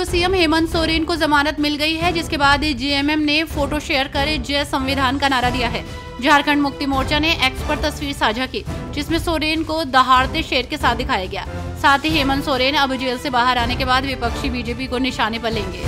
CM Hemant Soren को जमानत मिल गई है, जिसके बाद जेएमएम ने फोटो शेयर कर जय संविधान का नारा दिया है। झारखंड मुक्ति मोर्चा ने एक्स पर तस्वीर साझा की, जिसमें सोरेन को दहाड़ते शेर के साथ दिखाया गया। साथ ही हेमंत सोरेन अब जेल से बाहर आने के बाद विपक्षी बीजेपी को निशाने पर लेंगे।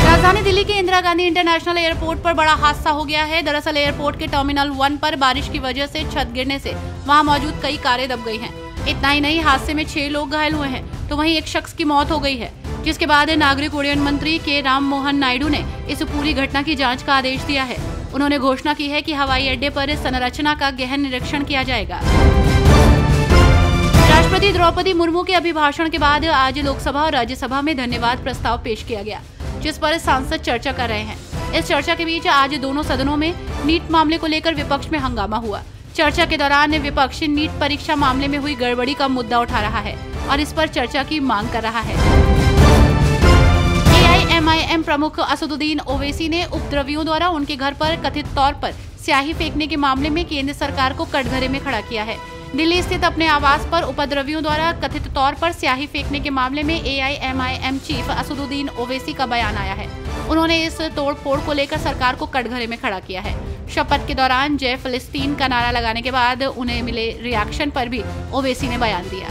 राजधानी दिल्ली के इंदिरा गांधी इंटरनेशनल एयरपोर्ट पर बड़ा हादसा हो गया है। दरअसल एयरपोर्ट के टर्मिनल 1 पर बारिश की वजह से छत गिरने से वहां मौजूद कई कारें दब गई हैं। इतना ही नहीं, हादसे में 6 लोग घायल हुए हैं, तो वहीं एक शख्स की मौत हो गई है। जिसके बाद नागरिक उड्डयन मंत्री के राम मोहन नायडू ने इस पूरी घटना की जांच का आदेश दिया है। उन्होंने घोषणा की है कि हवाई अड्डे पर संरचना का गहन निरीक्षण किया जाएगा। राष्ट्रपति द्रौपदी मुर्मू के अभिभाषण के बाद आज लोकसभा और राज्यसभा में धन्यवाद प्रस्ताव पेश किया गया, जिस पर सांसद चर्चा कर रहे हैं। इस चर्चा के बीच आज दोनों सदनों में नीट मामले को लेकर विपक्ष में हंगामा हुआ। चर्चा के दौरान विपक्ष नीट परीक्षा मामले में हुई गड़बड़ी का मुद्दा उठा रहा है और इस पर चर्चा की मांग कर रहा है। एआईएमआईएम प्रमुख असदुद्दीन ओवैसी ने उपद्रवियों द्वारा उनके घर पर कथित तौर पर स्याही फेंकने के मामले में केंद्र सरकार को कटघरे में खड़ा किया है। दिल्ली स्थित अपने आवास पर उपद्रवियों द्वारा कथित तौर पर स्याही फेंकने के मामले में एआईएमआईएम चीफ असदुद्दीन ओवैसी का बयान आया है। उन्होंने इस तोड़फोड़ को लेकर सरकार को कटघरे में खड़ा किया है। शपथ के दौरान जय फिलिस्तीन का नारा लगाने के बाद उन्हें मिले रिएक्शन पर भी ओवैसी ने बयान दिया।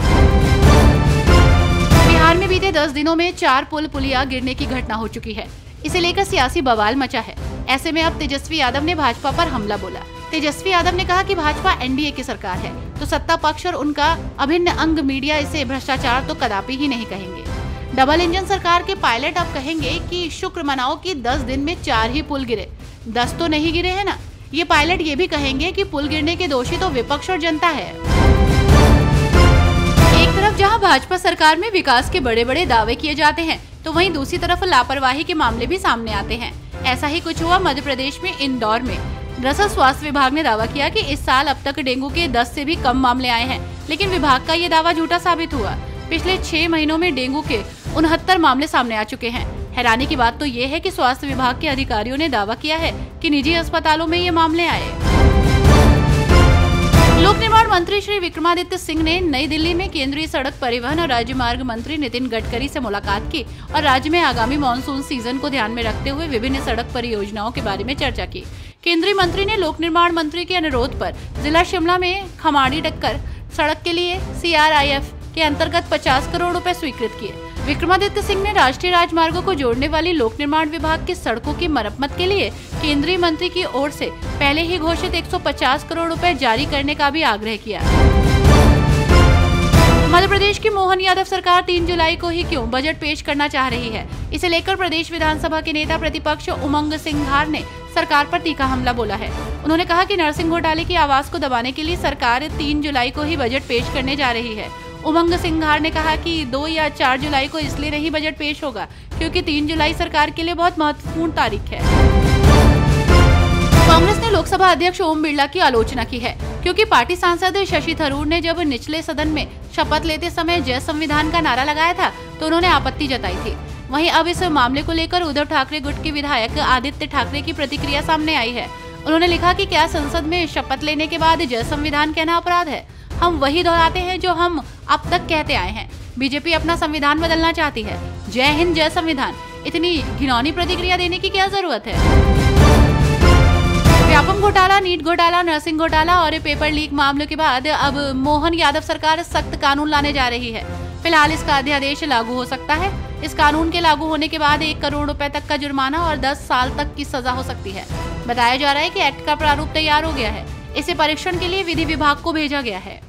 बिहार में बीते 10 दिनों में 4 पुल पुलिया गिरने की घटना हो चुकी है। इसे लेकर सियासी बवाल मचा है। ऐसे में अब तेजस्वी यादव ने भाजपा पर हमला बोला। तेजस्वी यादव ने कहा कि भाजपा एनडीए की सरकार है, तो सत्ता पक्ष और उनका अभिन्न अंग मीडिया इसे भ्रष्टाचार तो कदापि ही नहीं कहेंगे। डबल इंजन सरकार के पायलट अब कहेंगे कि शुक्र मनाओ कि 10 दिन में 4 ही पुल गिरे, 10 तो नहीं गिरे हैं ना। ये पायलट ये भी कहेंगे कि पुल गिरने के दोषी तो विपक्ष और जनता है। एक तरफ जहां भाजपा सरकार में विकास के बड़े बड़े दावे किए जाते हैं, तो वहीं दूसरी तरफ लापरवाही के मामले भी सामने आते हैं। ऐसा ही कुछ हुआ मध्य प्रदेश में इंदौर में। दरअसल स्वास्थ्य विभाग ने दावा किया कि इस साल अब तक डेंगू के 10 से भी कम मामले आए हैं, लेकिन विभाग का ये दावा झूठा साबित हुआ। पिछले 6 महीनों में डेंगू के 69 मामले सामने आ चुके हैं। हैरानी की बात तो ये है कि स्वास्थ्य विभाग के अधिकारियों ने दावा किया है कि निजी अस्पतालों में ये मामले आए। लोक निर्माण मंत्री श्री विक्रमादित्य सिंह ने नई दिल्ली में केंद्रीय सड़क परिवहन और राजमार्ग मंत्री नितिन गडकरी से मुलाकात की और राज्य में आगामी मानसून सीजन को ध्यान में रखते हुए विभिन्न सड़क परियोजनाओं के बारे में चर्चा की। केंद्रीय मंत्री ने लोक निर्माण मंत्री के अनुरोध पर जिला शिमला में खमाड़ी टक्कर सड़क के लिए CRIF के अंतर्गत 50 करोड़ रुपए स्वीकृत किए। विक्रमादित्य सिंह ने राष्ट्रीय राजमार्गों को जोड़ने वाली लोक निर्माण विभाग की सड़कों की मरम्मत के लिए केंद्रीय मंत्री की ओर से पहले ही घोषित 150 करोड़ रुपए जारी करने का भी आग्रह किया। मध्य प्रदेश की मोहन यादव सरकार 3 जुलाई को ही क्यों बजट पेश करना चाह रही है, इसे लेकर प्रदेश विधानसभा के नेता प्रतिपक्ष उमंग सिंघार ने सरकार पर तीखा हमला बोला है। उन्होंने कहा कि नरसिंह घोटाले की आवाज को दबाने के लिए सरकार 3 जुलाई को ही बजट पेश करने जा रही है। उमंग सिंघार ने कहा कि 2 या 4 जुलाई को इसलिए नहीं बजट पेश होगा क्योंकि 3 जुलाई सरकार के लिए बहुत महत्वपूर्ण तारीख है। कांग्रेस ने लोकसभा अध्यक्ष ओम बिरला की आलोचना की है, क्योंकि पार्टी सांसद शशि थरूर ने जब निचले सदन में शपथ लेते समय जय संविधान का नारा लगाया था तो उन्होंने आपत्ति जताई थी। वहीं अब इस मामले को लेकर उद्धव ठाकरे गुट के विधायक आदित्य ठाकरे की प्रतिक्रिया सामने आई है। उन्होंने लिखा कि क्या संसद में शपथ लेने के बाद जय संविधान कहना अपराध है? हम वही दोहराते हैं जो हम अब तक कहते आए हैं। बीजेपी अपना संविधान बदलना चाहती है। जय हिंद, जय संविधान। इतनी घिनौनी प्रतिक्रिया देने की क्या जरूरत है? व्यापम घोटाला, नीट घोटाला, नरसिंह घोटाला और पेपर लीक मामलों के बाद अब मोहन यादव सरकार सख्त कानून लाने जा रही है। फिलहाल इसका अध्यादेश लागू हो सकता है। इस कानून के लागू होने के बाद 1 करोड़ रुपए तक का जुर्माना और 10 साल तक की सजा हो सकती है। बताया जा रहा है कि एक्ट का प्रारूप तैयार हो गया है। इसे परीक्षण के लिए विधि विभाग को भेजा गया है।